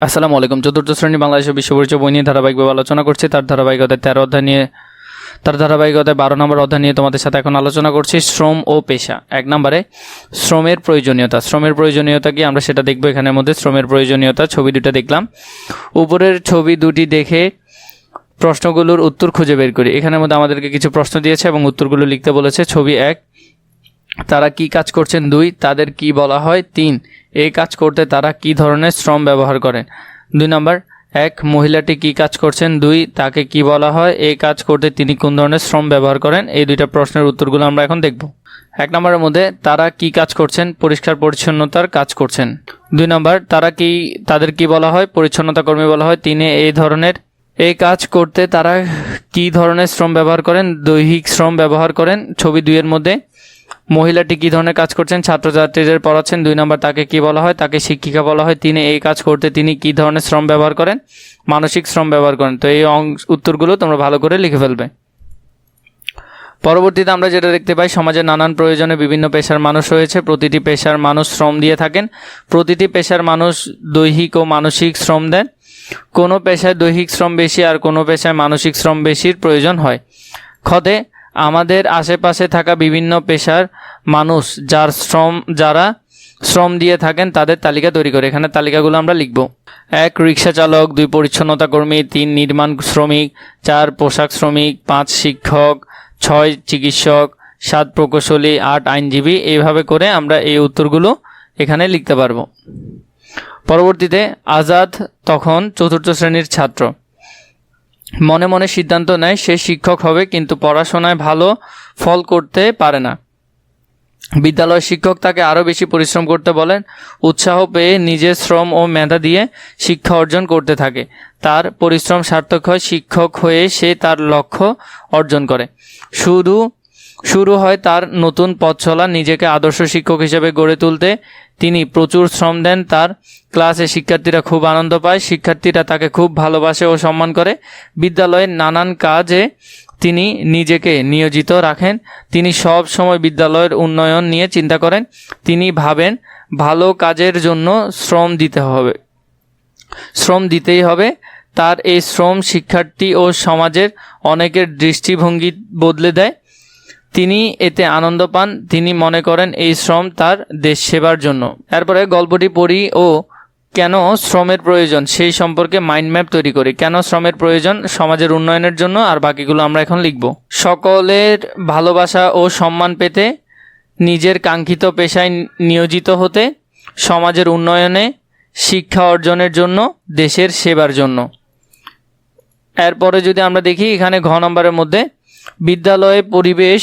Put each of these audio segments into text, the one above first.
আসসালামু আলাইকুম। চতুর্থ শ্রেণী বাংলাদেশের বিশ্ব পরিচয় বই নিয়ে ধারাবাহিকভাবে আলোচনা করছি। তার ধারাবাহিকতায় 13 অধ্যায় নিয়ে, তার ধারাবাহিকতায় 12 নম্বর অধ্যায় নিয়ে তোমাদের সাথে এখন আলোচনা করছি। শ্রম ও পেশা। 1 নম্বরে শ্রমের প্রয়োজনীয়তা। শ্রমের প্রয়োজনীয়তা কি আমরা সেটা দেখব। এখানের মধ্যে শ্রমের প্রয়োজনীয়তা ছবি দুটো দেখলাম। উপরের ছবি দুটি দেখে প্রশ্নগুলোর উত্তর খুঁজে বের করি। এখানের মধ্যে আমাদেরকে কিছু প্রশ্ন দিয়েছে এবং উত্তরগুলো লিখতে বলেছে। ছবি 1, তারা কি কাজ করছেন। 2, তাদের কি বলা হয়। 3, এই কাজ করতে তারা কি ধরনের শ্রম ব্যবহার করেন। 2 নম্বর, 1, মহিলাটি কি কাজ করছেন। 2, তাকে কি বলা হয়। এই কাজ করতে তিনি কোন ধরনের শ্রম ব্যবহার করেন। এই দুইটা প্রশ্নের উত্তরগুলো আমরা এখন দেখব। 1 নম্বরের মধ্যে তারা কি কাজ করছেন, পরিষ্কার পরিচ্ছন্নতার কাজ করছেন। 2 নম্বর, তাদের কি বলা হয়, পরিচ্ছন্নতা কর্মী বলা হয়। 3, এই কাজ করতে তারা কি ধরনের শ্রম ব্যবহার করেন, দৈহিক শ্রম ব্যবহার করেন। ছবি 2 এর মধ্যে মহিলাটি কি ধরনের কাজ করছেন, ছাত্রছাত্রীদের পড়াচ্ছেন। 2 নম্বর, তাকে কি বলা হয়, তাকে শিক্ষিকা বলা হয়। 3, এই কাজ করতে তিনি কি ধরনের শ্রম ব্যবহার করেন, মানসিক শ্রম ব্যবহার করেন। তো এই উত্তরগুলো তোমরা ভালো করে লিখে ফেলবে। পরবর্তীতে আমরা যেটা দেখতে পাই, সমাজের নানান প্রয়োজনে বিভিন্ন পেশার মানুষ রয়েছে। প্রতিটি পেশার মানুষ শ্রম দিয়ে থাকেন। প্রতিটি পেশার মানুষ দৈহিক ও মানসিক শ্রম দেন। কোনো পেশায় দৈহিক শ্রম বেশি আর কোনো পেশায় মানসিক শ্রম বেশির প্রয়োজন হয়। খতে আমাদের আশেপাশে থাকা বিভিন্ন পেশার মানুষ যারা শ্রম দিয়ে থাকেন তাদের তালিকা তৈরি করে। এখানে তালিকাগুলো আমরা লিখব। 1, রিক্সা চালক। 2, পরিচ্ছন্নতা কর্মী। 3, নির্মাণ শ্রমিক। 4, পোশাক শ্রমিক। 5, শিক্ষক। 6, চিকিৎসক। 7, প্রকৌশলী। 8, আইনজীবী। এইভাবে করে আমরা এই উত্তরগুলো এখানে লিখতে পারবো। পরবর্তীতে আজাদ তখন 4র্থ শ্রেণীর ছাত্র। মনে মনে সিদ্ধান্ত নেয় সে শিক্ষক হবে, কিন্তু পড়াশোনায় ভালো ফল করতে পারে না। বিদ্যালয় শিক্ষক তাকে আরও বেশি পরিশ্রম করতে বলেন। উৎসাহ পেয়ে নিজের শ্রম ও মেধা দিয়ে শিক্ষা অর্জন করতে থাকে। তার পরিশ্রম সার্থক হয়। শিক্ষক হয়ে সে তার লক্ষ্য অর্জন করে। শুরু হয় তার নতুন পথ চলা। নিজেকে আদর্শ শিক্ষক হিসেবে গড়ে তুলতে তিনি প্রচুর শ্রম দেন। তার ক্লাসে শিক্ষার্থীরা খুব আনন্দ পায়। শিক্ষার্থীরা তাকে খুব ভালোবাসে ও সম্মান করে। বিদ্যালয়ের নানান কাজে তিনি নিজেকে নিয়োজিত রাখেন। তিনি সব সময় বিদ্যালয়ের উন্নয়ন নিয়ে চিন্তা করেন। তিনি ভাবেন ভালো কাজের জন্য শ্রম দিতেই হবে। তার এই শ্রম শিক্ষার্থী ও সমাজের অনেকের দৃষ্টিভঙ্গি বদলে দেয়। তিনি এতে আনন্দ পান। তিনি মনে করেন এই শ্রম তার দেশ সেবার জন্য। এরপরে গল্পটি পড়ি ও কেন শ্রমের প্রয়োজন সেই সম্পর্কে মাইন্ড ম্যাপ তৈরি করি। কেন শ্রমের প্রয়োজন, সমাজের উন্নয়নের জন্য। আর বাকিগুলো আমরা এখন লিখব। সকলের ভালোবাসা ও সম্মান পেতে, নিজের কাঙ্ক্ষিত পেশায় নিয়োজিত হতে, সমাজের উন্নয়নে, শিক্ষা অর্জনের জন্য, দেশের সেবার জন্য। এরপরে যদি আমরা দেখি এখানে ঘ নম্বরের মধ্যে বিদ্যালয়ে পরিবেশ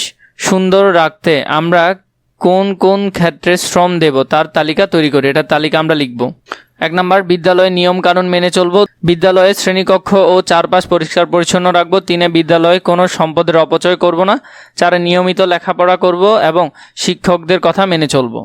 সুন্দর রাখতে আমরা কোন কোন ক্ষেত্রে শ্রম দেব তার তালিকা তৈরি করি। এটা তালিকা আমরা লিখব। 1 নম্বর, বিদ্যালয়ে নিয়ম কানুন মেনে চলব। বিদ্যালয়ে শ্রেণীকক্ষ ও চারপাশ পরিষ্কার পরিচ্ছন্ন রাখবো। 3, বিদ্যালয়ে কোনো সম্পদের অপচয় করব না। 4, নিয়মিত লেখাপড়া করব এবং শিক্ষকদের কথা মেনে চলব।